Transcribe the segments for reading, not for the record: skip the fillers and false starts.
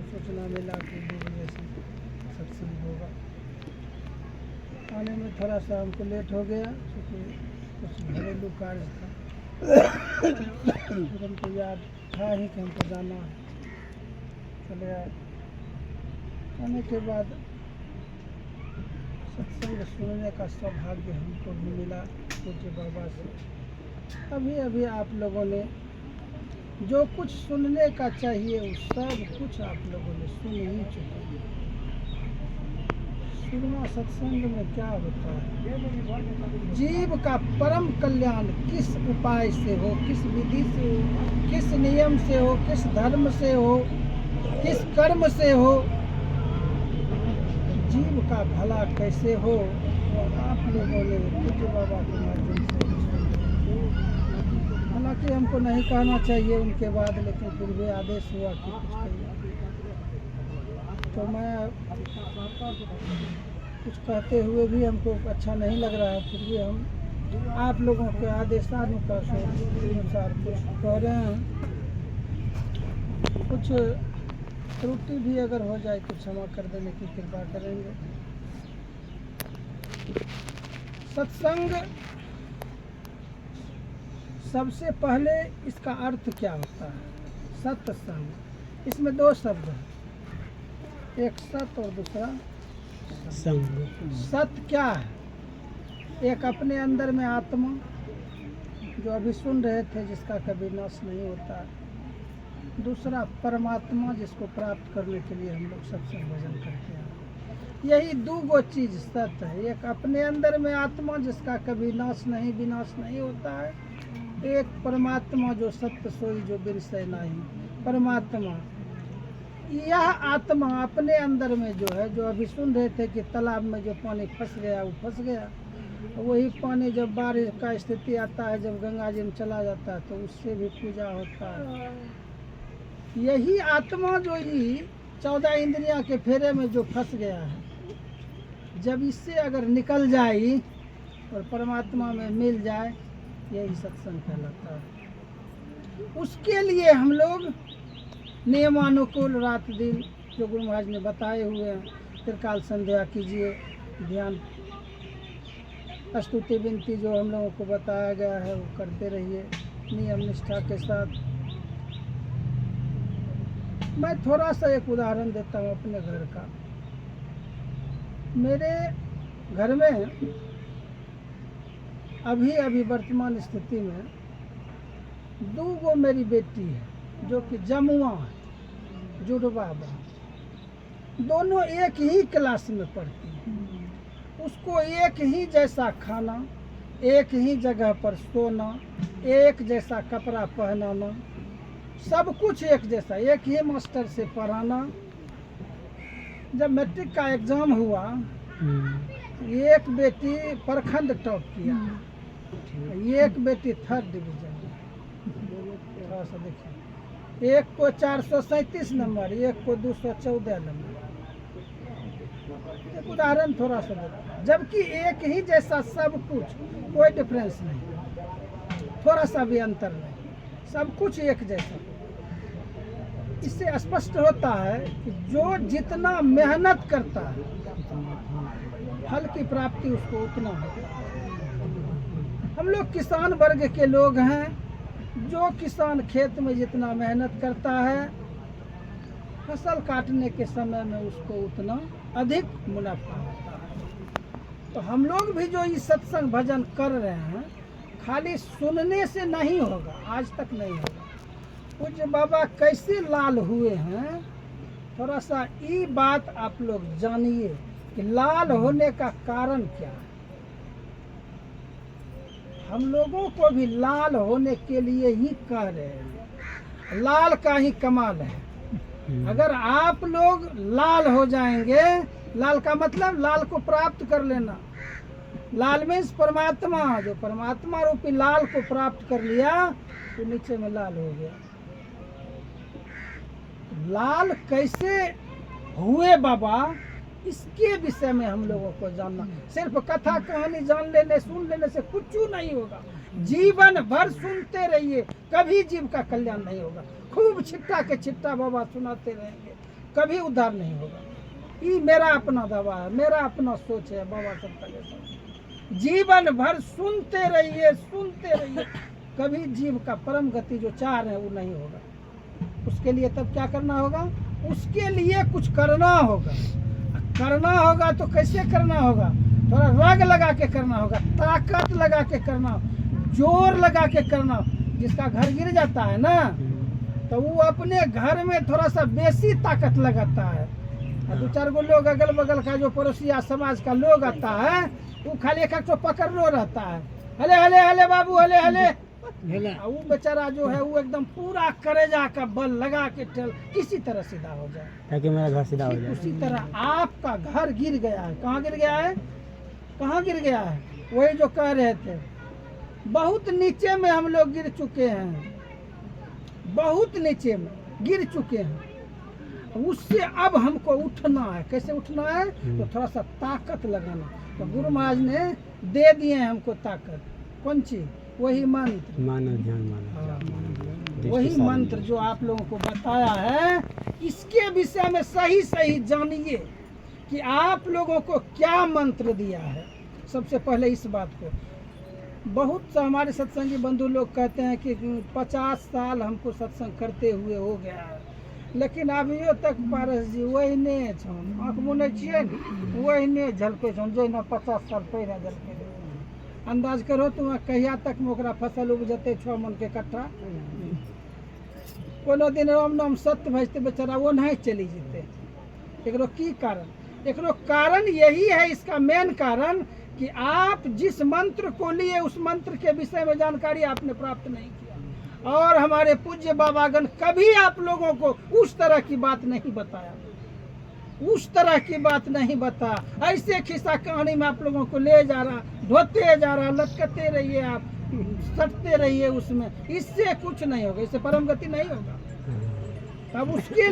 सूचना मिला कि 2 बजे से सत्संग होगा। आने में थोड़ा सा हमको लेट हो गया क्योंकि कुछ घरेलू कार्य था। फिर हमको याद था ही कि हमको जाना है, चले आए। आने के बाद सत्संग सुनने का सौभाग्य हमको भी मिला पूज्य बाबा से। अभी अभी आप लोगों ने जो कुछ सुनने का चाहिए वो सब कुछ आप लोगों ने सुन ही चुके हैं। सुनना सत्संग में क्या होता है? जीव का परम कल्याण किस उपाय से हो, किस विधि से हो, किस नियम से हो, किस धर्म से हो, किस कर्म से हो, जीव का भला कैसे हो, आप लोगों ने पूज्य बाबा के माध्यम से। हालांकि हमको नहीं कहना चाहिए उनके बाद, लेकिन फिर भी आदेश हुआ कि कुछ कहिए। तो मैं कुछ कहते हुए भी हमको अच्छा नहीं लग रहा है, फिर भी हम आप लोगों के आदेशानुसार कुछ कह रहे हैं। कुछ त्रुटि भी अगर हो जाए तो क्षमा कर देने की कृपा करेंगे। सत्संग, सबसे पहले इसका अर्थ क्या होता है? सत्संग, इसमें 2 शब्द हैं, एक सत और दूसरा संग। सत क्या है? एक अपने अंदर में आत्मा, जो अभी सुन रहे थे, जिसका कभी नाश नहीं होता। दूसरा परमात्मा, जिसको प्राप्त करने के लिए हम लोग सत्संग भजन करते हैं। यही 2 चीज सत्य है। एक अपने अंदर में आत्मा, जिसका कभी नाश नहीं विनाश नहीं होता है। एक परमात्मा, जो सत्य सोई जो बिनसै नहीं, परमात्मा। यह आत्मा अपने अंदर में जो है, जो अभी सुन रहे थे कि तालाब में जो पानी फंस गया वो फंस गया। वही पानी जब बारिश का स्थिति आता है, जब गंगा जी में चला जाता है, तो उससे भी पूजा होता है। यही आत्मा जो ही 14 इंद्रियां के फेरे में जो फंस गया है, जब इससे अगर निकल जाए और परमात्मा में मिल जाए, यही सत्संग कहलाता है। उसके लिए हम लोग नियमानुकूल रात दिन, जो गुरु महाराज ने बताए हुए हैं, त्रिकाल संध्या कीजिए, ध्यान स्तुति विनती जो हम लोगों को बताया गया है वो करते रहिए नियम निष्ठा के साथ। मैं थोड़ा सा एक उदाहरण देता हूँ अपने घर का। मेरे घर में अभी वर्तमान स्थिति में 2 मेरी बेटी है, जो कि जमुआ है, जुड़वा बहन। दोनों एक ही क्लास में पढ़ती हैं। उसको एक ही जैसा खाना, एक ही जगह पर सोना, एक जैसा कपड़ा पहनाना, सब कुछ एक जैसा, एक ही मास्टर से पढ़ाना। जब मैट्रिक का एग्जाम हुआ, एक बेटी प्रखंड टॉप किया, एक बेटी 3rd डिवीजन। थोड़ा सा देखिए, एक को 437 नंबर, एक को 214 नंबर। एक उदाहरण थोड़ा सा देता, जबकि एक ही जैसा सब कुछ, कोई डिफरेंस नहीं, थोड़ा सा भी अंतर नहीं, सब कुछ एक जैसा। इससे स्पष्ट होता है कि जो जितना मेहनत करता है, फल की प्राप्ति उसको उतना होता है। हम लोग किसान वर्ग के लोग हैं। जो किसान खेत में जितना मेहनत करता है, फसल काटने के समय में उसको उतना अधिक मुनाफा होता है। तो हम लोग भी जो ये सत्संग भजन कर रहे हैं, खाली सुनने से नहीं होगा, आज तक नहीं होगा। पूज्य बाबा कैसे लाल हुए हैं, थोड़ा सा ये बात आप लोग जानिए कि लाल होने का कारण क्या है। हम लोगों को भी लाल होने के लिए ही कह रहे हैं। लाल का ही कमाल है। अगर आप लोग लाल हो जाएंगे, लाल का मतलब लाल को प्राप्त कर लेना। लाल मीन्स परमात्मा, जो परमात्मा रूपी लाल को प्राप्त कर लिया तो नीचे में लाल हो गया। लाल कैसे हुए बाबा, इसके विषय में हम लोगों को जानना। सिर्फ कथा कहानी जान लेने सुन लेने से कुछ नहीं होगा। जीवन भर सुनते रहिए, कभी जीव का कल्याण नहीं होगा। खूब छिट्टा के छिट्टा बाबा सुनाते रहेंगे, कभी उद्धार नहीं होगा। ये मेरा अपना दावा है, मेरा अपना सोच है। बाबा साहब जीवन भर सुनते रहिए, कभी जीव का परम गति जो चाह रहे हैं वो नहीं होगा। उसके लिए तब क्या करना होगा? उसके लिए कुछ करना होगा। तो कैसे करना होगा? थोड़ा रग लगा के करना होगा, ताकत लगा के करना, जोर लगा के करना। जिसका घर गिर जाता है ना, तो वो अपने घर में थोड़ा सा बेसी ताकत लगाता है। और 2-4 गो लोग अगल बगल का जो पड़ोसिया समाज का लोग आता है, वो खाली एक तो पकड़ लो रहता है, हले हले हले बाबू हले हले। वो बेचारा जो है वो एकदम पूरा करेजा का बल लगा के चल किसी तरह सीधा हो जाए, ताकि मेरा घर सीधा हो जाए। उसी तरह आपका घर गिर गया है। कहाँ गिर गया है? कहाँ गिर गया है? वही जो कह रहे थे, बहुत नीचे में हम लोग गिर चुके हैं, बहुत नीचे में गिर चुके हैं। उससे अब हमको उठना है। कैसे उठना है? तो थोड़ा सा ताकत लगाना। तो गुरु महाराज ने दे दिए हैं हमको ताकत। कौन चीज? वही मंत्र, मानो ध्यान, मानो वही मंत्र जो आप लोगों को बताया है। इसके विषय में सही सही जानिए कि आप लोगों को क्या मंत्र दिया है। सबसे पहले इस बात को, बहुत से हमारे सत्संगी बंधु लोग कहते हैं कि 50 साल हमको सत्संग करते हुए हो गया है, लेकिन अभियो तक पारस जी वहीने छन। आँख मुनै छियै वहीने झलकै छन जहिना 50 साल पहले झलकै। अंदाज करो तुम कहिया तक में ओकरा फसल उपजते 6 मन के कट्ठा। कोनो दिन राम नाम सत्य भजते बेचारा वो नहीं चली जेते। एकरो की कारण? एकरो कारण यही है, इसका मेन कारण कि आप जिस मंत्र को लिए उस मंत्र के विषय में जानकारी आपने प्राप्त नहीं किया। और हमारे पूज्य बाबागण कभी आप लोगों को उस तरह की बात नहीं बताया, उस तरह की बात नहीं बता। ऐसे खिस्सा कहानी में आप लोगों को ले जा रहा, ढोते जा रहा, लटकते रहिए आप, सटते रहिए उसमें। इससे कुछ नहीं होगा, इससे परम गति नहीं होगा। अब उसके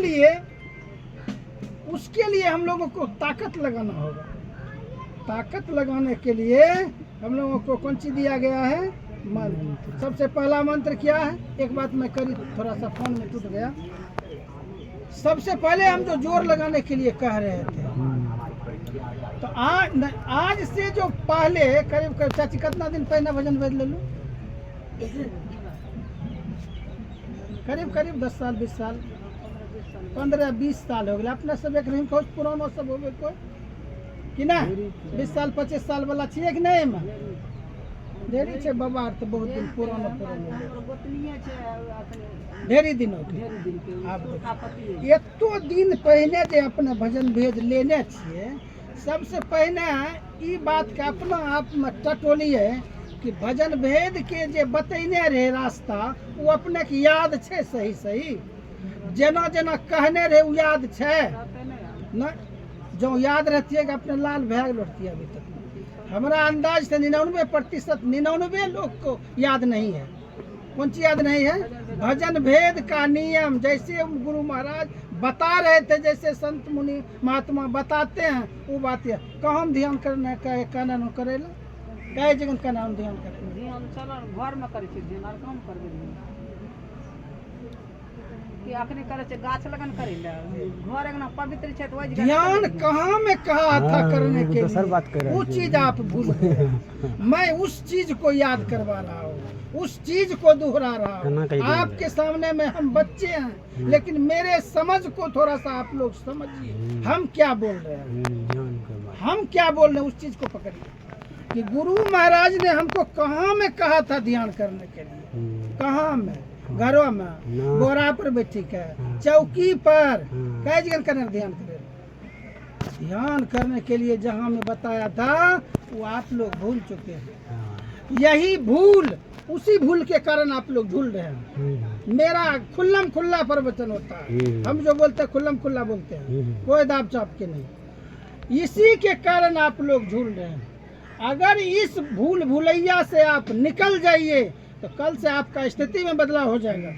लिए हम लोगों को ताकत लगाना होगा। ताकत लगाने के लिए हम लोगों को कौन सी दिया गया है? मंत्र। सबसे पहला मंत्र क्या है? एक बात मैं करी, थोड़ा सा फोन में टूट गया। सबसे पहले हम जो जोर लगाने के लिए कह रहे थे, तो आज से जो पहले करीब चाची कितना दिन पहले भजन भेज ले लूं? करीब 10 साल 20 साल 15-20 साल हो गए। अपना सब एक रही पुराना सब हो गए कि ना? 20 साल 25 साल वाला छिए कि नहीं? में ढेरी छे बाबा, तो बहुत दिन पुराना ढेरी दिन हो गए। एतो दिन पहले जे अपने भजन भेज लेने छिए, सबसे पहले ई बात के अपना आप में टटोलिए कि भजन भेद के जे बतैने रहे रास्ता वो अपने के याद छे? सही जेना जेना कहने रहे वो याद छे न? जो याद रहती है कि अपने लाल भैग लौटती है। अभी तक हमारा अंदाज से 99% 99 लोग को याद नहीं है। कौन सी याद नहीं है? भजन भेद का नियम जैसे गुरु महाराज बता रहे थे, जैसे संत मुनि महात्मा बताते हैं, वो बात है। कहाँ हम ध्यान करना कहना करेला कई जगह का नाम ध्यान करते हैं। घर में करे ध्यान और काम कर कि अपने करे छे गाछ लगन करे घर एकदम पवित्र छे तो ध्यान कहाँ में कहा था करने के लिए? बात कर रहे हैं। वो चीज आप भूल गए। मैं उस चीज को याद करवा रहा हूँ, उस चीज को दोहरा रहा हूँ। आपके सामने में हम बच्चे हैं, लेकिन मेरे समझ को थोड़ा सा आप लोग समझिए हम क्या बोल रहे हैं। हम क्या बोल रहे हैं उस चीज को पकड़िए कि गुरु महाराज ने हमको कहाँ में कहा था ध्यान करने के लिए? कहाँ में? घरों में, बोरा पर बैठी के, चौकी पर, कई जगह करने ध्यान करे। ध्यान करने के लिए जहाँ में बताया था वो आप लोग भूल चुके हैं। यही भूल, उसी भूल के कारण आप लोग झूल रहे हैं। मेरा खुल्लम खुल्ला प्रवचन होता है, हम जो बोलते हैं खुल्लम खुल्ला बोलते हैं, कोई दाब चाप के नहीं। इसी के कारण आप लोग झूल रहे हैं। अगर इस भूल भुलैया से आप निकल जाइए तो कल से आपका स्थिति में बदलाव हो जाएगा।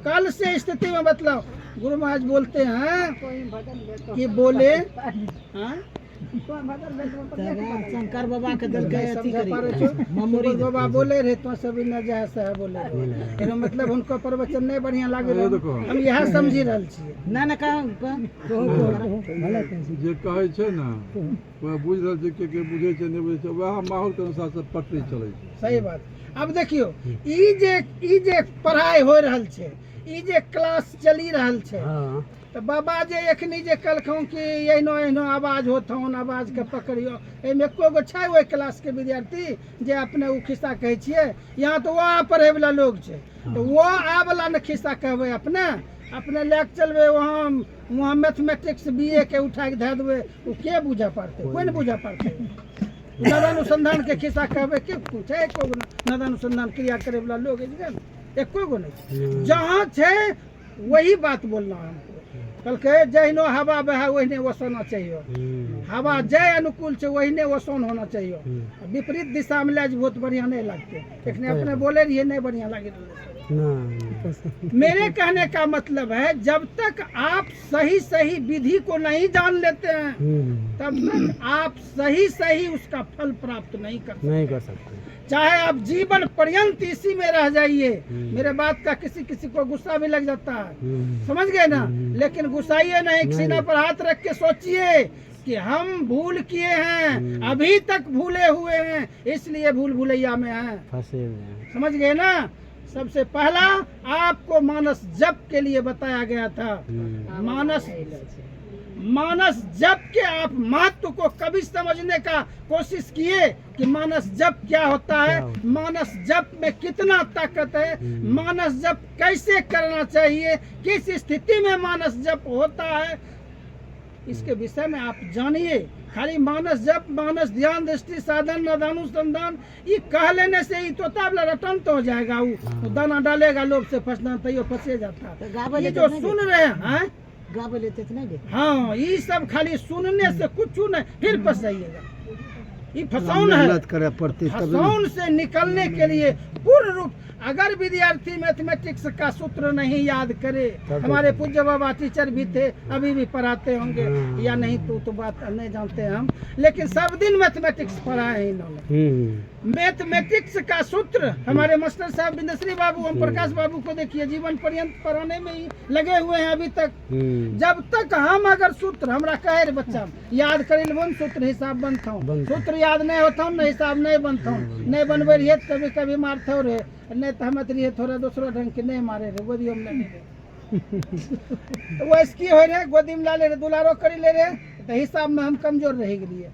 कल से स्थिति में बदलाव। गुरु महाराज बोलते हैं कि बोले शंकर बाबा के दिल नहीं समझा पा रहे छो सूरज बाबा बोले रहे तो सभी न जाए सह बोले रहे एनो मतलब उनको प्रवचन नहीं बढ़िया लागे रहे हम यह समझी रहल छियै ना ना जे कहै छै ने वह बुझ रहल छै के बुझै छै नहि बुझै छै वह माहौल के अनुसार से पटरी चलै छै। सही बात। अब देखियो ई जे पढ़ाई हो रहल छै ई जे क्लास चली रहल छै हाँ तो बाबा जे एखनी जे कहलखुँ कि एहनो एहनो आवाज होथुन आवाज के पकड़ियो एहिमे एको गो छै ओहि क्लास के विद्यार्थी जे अपने उ खिस्सा कहै छियै यहाँ तो वहाँ पढ़े वाला लोग छै तो वो आ वाला न खिस्सा कहबै अपने लैके चलबै वहाँ मैथमेटिक्स BA के उठा के धै देबै उ के बुझा पारतै कोई नहीं बुझा पारतै। नदानुसंधान के खिस्सा कहबै के पूछे एको गो नदानुसंधान क्रिया करे वाला लोग एको गो नहीं जहाँ छै वही बात बोलना है हमको। कल के जहनो हवा बहे वही वसना चाहिए हवा जय अनुकूल छै वही वसन होना चाहिए विपरीत दिशा में ले बहुत बढ़िया नहीं लगते एखने अपने बोले रहिए नहीं बढ़िया लगे। मेरे कहने का मतलब है जब तक आप सही विधि को नहीं जान लेते हैं तब तक आप सही उसका फल प्राप्त नहीं कर सकते चाहे आप जीवन पर्यंत इसी में रह जाइए। मेरे बात का किसी को गुस्सा भी लग जाता है समझ गए ना लेकिन गुस्साइए नहीं सीना पर हाथ रख के सोचिए कि हम भूल किए हैं अभी तक भूले हुए हैं इसलिए भूल भुलैया में हैं समझ गए ना। सबसे पहला आपको मानस जप के लिए बताया गया था मानस जप के आप महत्व को कभी समझने का कोशिश किए कि मानस जप क्या होता है मानस जप में कितना ताकत है मानस जप कैसे करना चाहिए किस स्थिति में मानस जप होता है इसके विषय में आप जानिए। खाली मानस जप मानस ध्यान दृष्टि साधन नदानुसंधान ये कह लेने से ही तो तबला रटन तो हो जाएगा वो दाना डालेगा लोभ से फंसना तो फंसे जाता है। ये जो सुन रहे हैं हाँ ये सब खाली सुनने से कुछ नहीं फिर फंस जाइएगा। ये फसाउन है फसाउन से निकलने के लिए पूर्ण रूप अगर विद्यार्थी मैथमेटिक्स का सूत्र नहीं याद करे हमारे पूज्य बाबा टीचर भी थे अभी भी पढ़ाते होंगे या नहीं तो बात नहीं जानते हम लेकिन सब दिन मैथमेटिक्स पढ़ाए हैं इन्होंने। मैथमेटिक्स का सूत्र हमारे मास्टर साहब बिंदश्री बाबू ओम प्रकाश बाबू को देखिए जीवन पर्यंत पढ़ाने में ही लगे हुए हैं अभी तक। जब तक हम अगर सूत्र हमरा कहे बच्चा याद करे सूत्र हिसाब बनता हूँ सूत्र याद नहीं होता न हिसाब नहीं बनता हूँ नहीं बनबे रहिए कभी कभी मारते रहे नहीं तो हम रहिए थोड़ा दूसरा ढंग के नहीं मारे रहे गोदी में ले तो वैसे की हो रहे गोदी में ला ले रहे दुलारो करी ले रहे तो हिसाब में हम कमजोर रह गए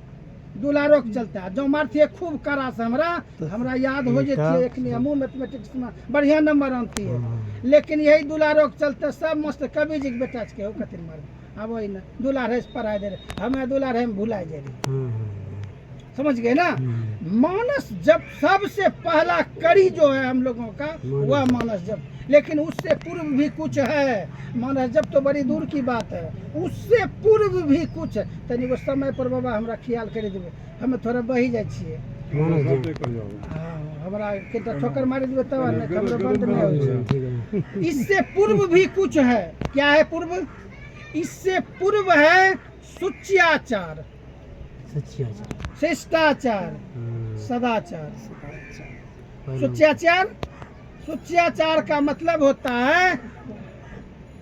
दुलारो के चलता जो मारती खूब करा से हमरा याद हो जाती है हमू मैथमेटिक्स में बढ़िया नंबर आती है लेकिन यही दुलारो के चलते सब मस्त कवि जी के बेटा के हो कथिन मार अब वही ना दुलारे से पढ़ाई दे रहे हमें दुलारे में भुला जा रही समझ गए ना। मानस जब सबसे पहला कड़ी जो है हम लोगों का वह मानस जब लेकिन उससे पूर्व भी कुछ है मानस जब तो बड़ी दूर की बात है उससे पूर्व भी कुछ है तनी वो समय पर बाबा हमरा ख्याल कर देवे हमें थोड़ा बही जाए छिए हमरा केटा ठोकर मार देवे तब हमरा बंद नहीं हो। इससे पूर्व भी कुछ है क्या है पूर्व इससे पूर्व है सुच्याचार शिष्टाचार सदाचार। सुच्याचार का मतलब होता है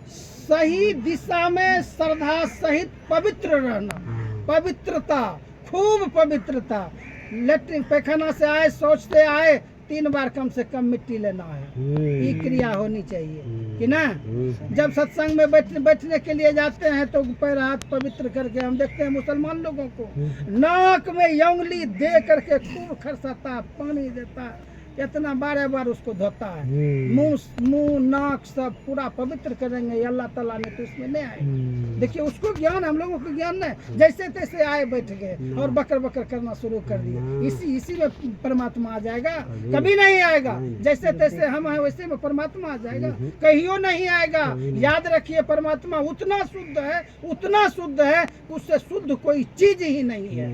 सही दिशा में श्रद्धा सहित पवित्र रहना पवित्रता खूब पवित्रता लेटरिन पैखाना से आए सोचते आए 3 बार कम से कम मिट्टी लेना है ये क्रिया होनी चाहिए कि ना। जब सत्संग में बैठने के लिए जाते हैं तो पैर हाथ पवित्र करके हम देखते हैं मुसलमान लोगों को नाक में उंगली दे करके खूब खरसाता पानी देता इतना 12 बार उसको धोता है मुंह नाक सब पूरा पवित्र करेंगे अल्लाह ताला ने तो इसमें नहीं आए। देखिए उसको ज्ञान हम लोगों को ज्ञान नहीं जैसे तैसे आए बैठ गए और बकर बकर करना शुरू कर दिए इसी में परमात्मा आ जाएगा कभी नहीं आएगा जैसे तैसे हम हैं वैसे में परमात्मा आ जाएगा कहियो नहीं आएगा। याद रखिए परमात्मा उतना शुद्ध है उससे शुद्ध कोई चीज ही नहीं है।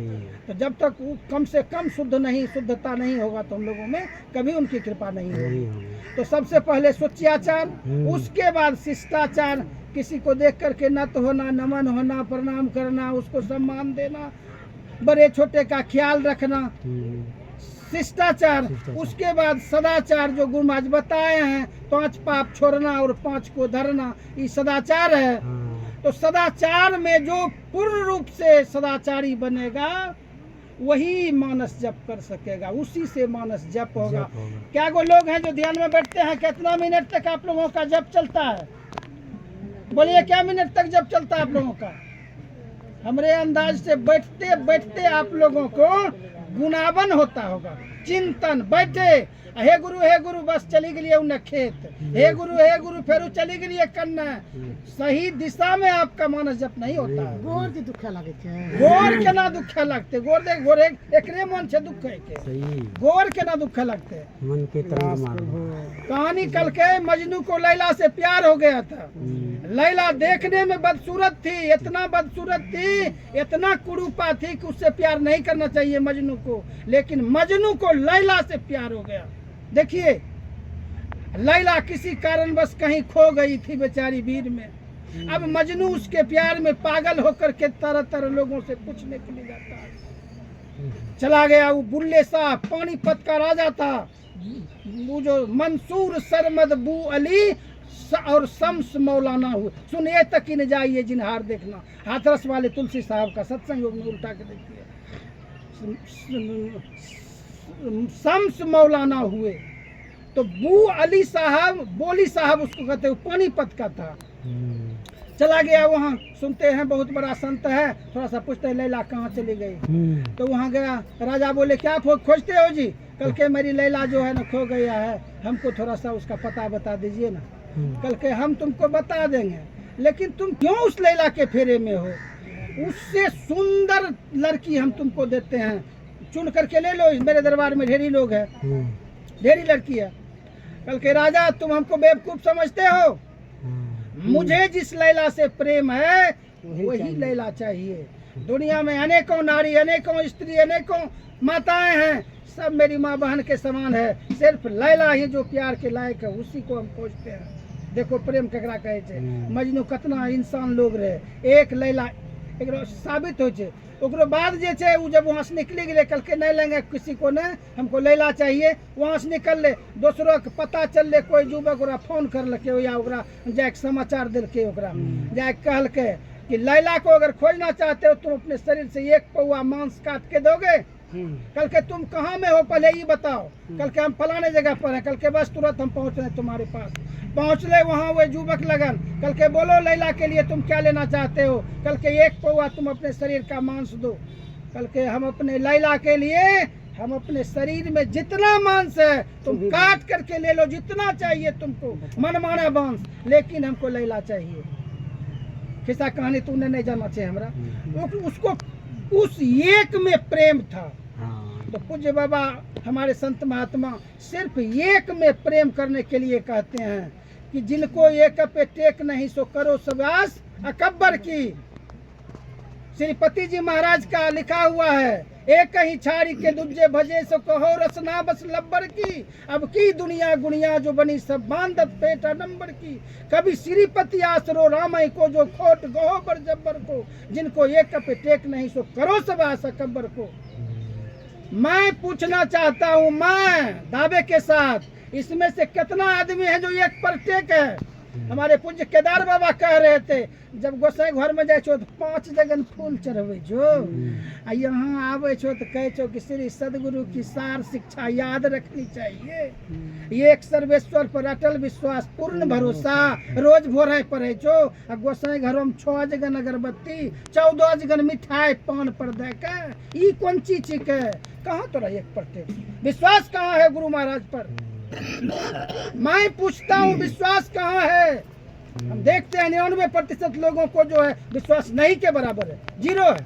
तो जब तक कम से कम शुद्धता नहीं होगा तो हम लोगों में कभी उनकी कृपा नहीं होगी। नहीं होगी। तो सबसे पहले शुचियाचार, उसके बाद शिष्टाचार, किसी को देख करके नत होना, नमन होना, प्रणाम करना, उसको सम्मान देना, बड़े छोटे का ख्याल रखना, शिष्टाचार। उसके बाद सदाचार, जो गुण आज बताए हैं, 5 पाप छोड़ना और 5 को धरना, ये सदाचार है। तो सदाचार में जो पूर्ण रूप से सदाचारी बनेगा वही मानस जप कर सकेगा, उसी से मानस जप होगा। क्या वो लोग हैं जो ध्यान में बैठते हैं, कितना मिनट तक आप लोगों का जप चलता है? बोलिए, क्या मिनट तक जप चलता है आप लोगों का? हमारे अंदाज से बैठते बैठते आप लोगों को गुनावन होता होगा, चिंतन। बैठे, हे गुरु बस चली गई उन्हें खेत, हे गुरु फिर चली गई कन्ना। सही दिशा में आपका मानस जप नहीं होता है। गोर की दुखा लगे थे, गोर केना दुख लगते? गोर देख, गोर एकरे मन से दुख है के, सही गोर केना दुख लगते? मन के तरंग मार। कहानी कल के मजनू को लैला से प्यार हो गया था। लैला देखने में बदसूरत थी, इतना बदसूरत थी, इतना कुरूपा थी कि उससे प्यार नहीं करना चाहिए मजनू को, लेकिन मजनू को लैला से प्यार हो गया। देखिए, लैला किसी कारणवश कहीं खो गई थी बेचारी भीड़ में। अब मजनू उसके प्यार में पागल होकर के तरह तरह लोगों से पूछने के लिए जाता है। चला गया वो बुल्ले साहब, पानीपत का राजा था, वो जो मंसूर सरमद बू अली और शम्स मौलाना हुए। सुनिए तक ही न जाइए जिनहार देखना, हाथरस वाले तुलसी साहब का सत्संग में उल्टा के देखिए। शम्स मौलाना हुए तो बू अली साहब, बोली साहब उसको कहते हैं, पानीपत का था। चला गया वहाँ, सुनते हैं बहुत बड़ा संत है, थोड़ा सा पूछते हैं लैला कहाँ चली गई। तो वहाँ गया, राजा बोले क्या खोजते हो जी? कल के मेरी लैला जो है ना खो गया है, हमको थोड़ा सा उसका पता बता दीजिए ना। कल के हम तुमको बता देंगे, लेकिन तुम क्यों उस लैला के फेरे में हो? उससे सुंदर लड़की हम तुमको देते हैं, चुन करके ले लो, मेरे दरबार में ढेरी लोग है, ढेरी लड़की है। कल के राजा तुम हमको बेवकूफ समझते हो, मुझे जिस लैला से प्रेम है वही लैला चाहिए। दुनिया में अनेकों नारी, अनेकों स्त्री, अनेकों माताएं हैं, सब मेरी माँ बहन के समान है, सिर्फ लैला ही जो प्यार के लायक है, उसी को हम खोजते हैं। देखो प्रेम केकरा कहे छे, मजनू कितना इंसान लोग रहे, एक लैला एक साबित हो छे। ओकरो बाद जे छे उ जब वहाँ से निकली गए, कल के नहीं लेंगे किसी को नहीं, हमको लैला चाहिए, वहाँ से निकल ले, दूसरों के पता चल ले, कोई युवक ओकरा फोन कर लके या ओकरा जाके समाचार दिलके, ओकरा जाके कहलके कि लैला को अगर खोजना चाहते हो तुम अपने शरीर से 1 पौआ मांस काट के दोगे। कल के तुम कहाँ में हो पहले ये बताओ। कल के हम फलाने जगह पर हैं, कल के बस तुरंत हम पहुँच रहे तुम्हारे पास। पहुँच ले वहाँ वो युवक लगन, कल के बोलो लैला के लिए तुम क्या लेना चाहते हो? कल के 1 पौआ तुम अपने शरीर का मांस दो। कल के हम अपने लैला के लिए, हम अपने शरीर में जितना मांस है तुम काट करके ले लो, जितना चाहिए तुमको, मनमाना मांस, लेकिन हमको लैला चाहिए। खिस्सा कहानी तुमने नहीं जाना चाहिए हमरा। उसको उस एक में प्रेम था। तो पूज्य बाबा हमारे संत महात्मा सिर्फ एक में प्रेम करने के लिए कहते हैं कि जिनको एक पे टेक नहीं सो करो सवास अकबर की। श्रीपति जी महाराज का लिखा हुआ है, एक ही छाड़ी के दूजे भजे सो कहो रसना बस लब्बर की। अब की दुनिया गुनिया जो बनी सब बांधत पेट नंबर की। कभी श्रीपति आसरो रामई को जो खोट गहो बर जब्बर को। जिनको एक पे टेक नहीं सो करो सवास अकबर को। मैं पूछना चाहता हूँ, मैं दावे के साथ, इसमें से कितना आदमी है जो एक पर टेक है? हमारे पूज्य केदार बाबा कह रहे थे, जब गोसाई घर में जाए छो तो 5 जगन फूल चढ़वे छो, आ यहाँ आवे छो तो कहे छो कि श्री सदगुरु की सार शिक्षा याद रखनी चाहिए। एक सर्वेश्वर पर अटल विश्वास, पूर्ण भरोसा, रोज भोर पढ़े छो। आ गोसाई घरों में 6 जगन अगरबत्ती, 14 जगन मिठाई पान पर दे के, ई कौन चीज के? कहाँ तोरा एक पर थे? विश्वास कहाँ है गुरु महाराज पर? मैं पूछता हूँ विश्वास कहाँ है? हम देखते हैं 99% लोगों को जो है विश्वास नहीं के बराबर है, 0 है।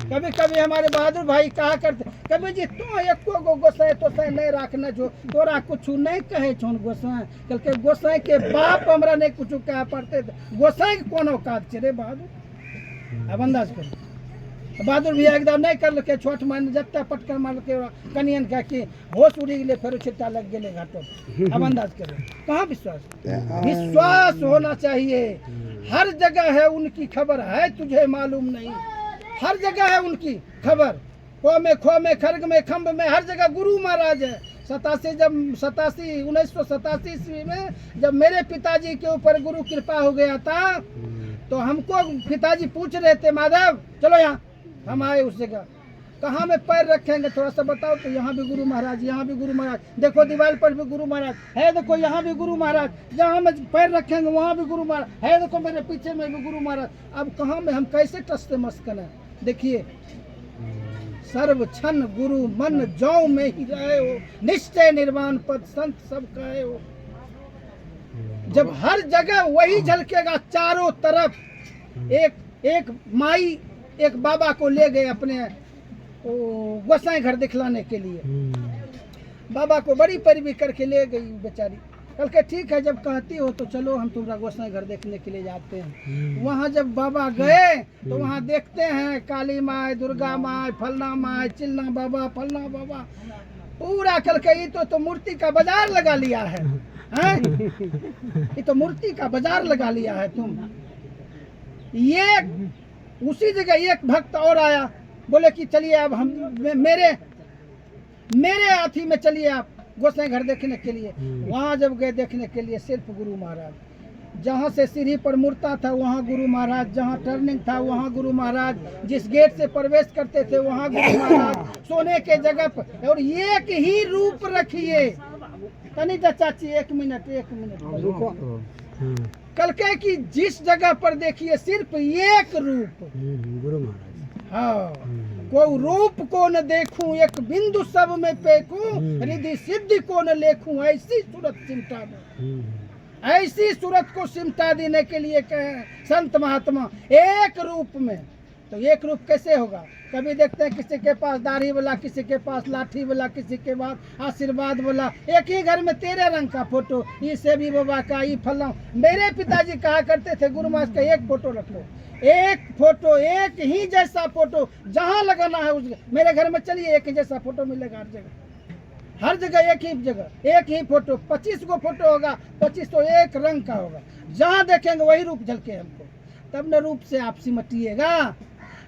कभी कभी हमारे बहादुर भाई कहा करते, कभी जी तो एक को गोसाई तो सही नहीं रखना जो तोरा कुछ नहीं कहे छोन गोसाई। कल के गोसाई के बाप हमरा नहीं कुछ कह पड़ते, गोसाई के कोनो काज रे बहादुर। अब अंदाज करो, बहादुर भैया एकदम नहीं कर लके छोट मान जत्ता पटकर मार के कनियन का कि होश उड़ी गेले फिर छिट्टा लग गेले घाटो अब अंदाज करो कहाँ विश्वास विश्वास होना चाहिए हर जगह है उनकी खबर है तुझे मालूम नहीं हर जगह है उनकी खबर खो में खर्ग में खम्भ में हर जगह गुरु महाराज है 1987 ईस्वी में जब मेरे पिताजी के ऊपर गुरु कृपा हो गया था तो हमको पिताजी पूछ रहे थे माधव चलो यहाँ हम आए उस जगह कहाँ में पैर रखेंगे थोड़ा सा बताओ तो यहाँ भी गुरु महाराज यहाँ भी गुरु महाराज देखो दीवार पर भी गुरु महाराज है देखो यहाँ भी गुरु महाराज जहाँ में पैर रखेंगे वहाँ भी गुरु महाराज है देखो मेरे पीछे में भी गुरु महाराज अब कहाँ में हम कैसे टसते मस्कन है देखिए सर्व क्षण गुरु मन जौ में ही रहे हो निश्चय निर्वाण पद संत सब कहे हो जब हर जगह वही झलकेगा चारों तरफ एक माई एक बाबा को ले गए अपने गोसाई घर दिखलाने के लिए बाबा को बड़ी पैरवी करके ले गई बेचारी कल के ठीक है जब कहती हो तो चलो हम तुम्हारा गोसाई घर देखने के लिए जाते हैं वहाँ जब बाबा गए तो वहाँ देखते हैं काली माई दुर्गा माई फलना माई चिल्ला बाबा फलना बाबा पूरा कल के ये तो मूर्ति का बाजार लगा लिया है ये तो मूर्ति का बाजार लगा लिया है तुम ये उसी जगह एक भक्त और आया बोले कि चलिए अब हम मेरे हाथी में चलिए आप गोसाई घर देखने के लिए वहाँ जब गए देखने के लिए सिर्फ गुरु महाराज जहाँ से सीढ़ी पर मुड़ता था वहाँ गुरु महाराज जहाँ टर्निंग था वहाँ गुरु महाराज जिस गेट से प्रवेश करते थे वहाँ गुरु महाराज सोने के जगह पर और एक ही रूप रखिए कनिता चाची एक मिनट रुको कल के कि जिस जगह पर देखिए सिर्फ एक रूप गुरु महाराज हाँ को रूप को न देखूं एक बिंदु सब में फेंकूं रिद्धि सिद्धि को न लेखूं ऐसी सूरत सिमटा दो ऐसी सूरत को सिमटा देने के लिए कहे संत महात्मा एक रूप में तो एक रूप कैसे होगा कभी देखते हैं किसी के पास दाढ़ी वाला किसी के पास लाठी वाला किसी के पास आशीर्वाद वाला एक ही घर में 13 रंग का फोटो ये सेवी बाबा का ये फला मेरे पिताजी कहा करते थे गुरु महाराज का एक फोटो रख लो एक फोटो एक ही जैसा फोटो जहाँ लगाना है उस मेरे घर में चलिए एक ही जैसा फोटो मिलेगा हर जगह एक ही फोटो 25 को फोटो होगा 25 तो एक रंग का होगा जहाँ देखेंगे वही रूप झलके हमको तब न रूप से आप सिमटिएगा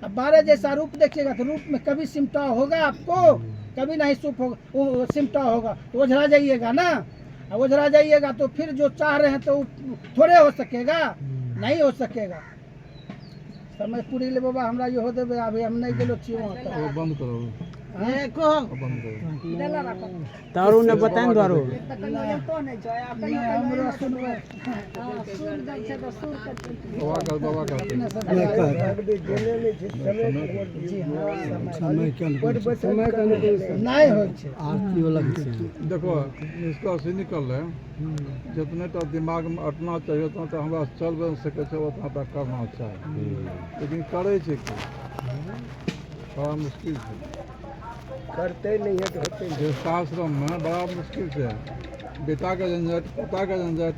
अब 12 जैसा रूप देखिएगा तो रूप में कभी सिमटा होगा आपको कभी नहीं सिमटा होगा तो ओझरा जाइएगा ना अब ओझरा जाइएगा तो फिर जो चाह रहे हैं तो थोड़े हो सकेगा नहीं हो सकेगा समय पूरी ले बाबा हमरा यो हो देबे अभी हम नहीं गेलो छियो वो बंद करो को बंद करो देला रखो तारू ने बताएं द्वारो तो कहियो ये तो नहीं जो आप कहियो हमरा सुनबे सुर जब से तो सुर कर बाबा का जी हां समय का नहीं हो छे आरती वाला देखो इसका से निकल है जितने तो दिमाग में अटना चाहिए उतना तो हमरा चल बन सके छै उतना तक करना चाहिए लेकिन करे छै कि बड़ा मुश्किल है करते नहीं है तो होते गृहस्थाश्रम में बड़ा मुश्किल से बेटा का झंझट पोता का झंझट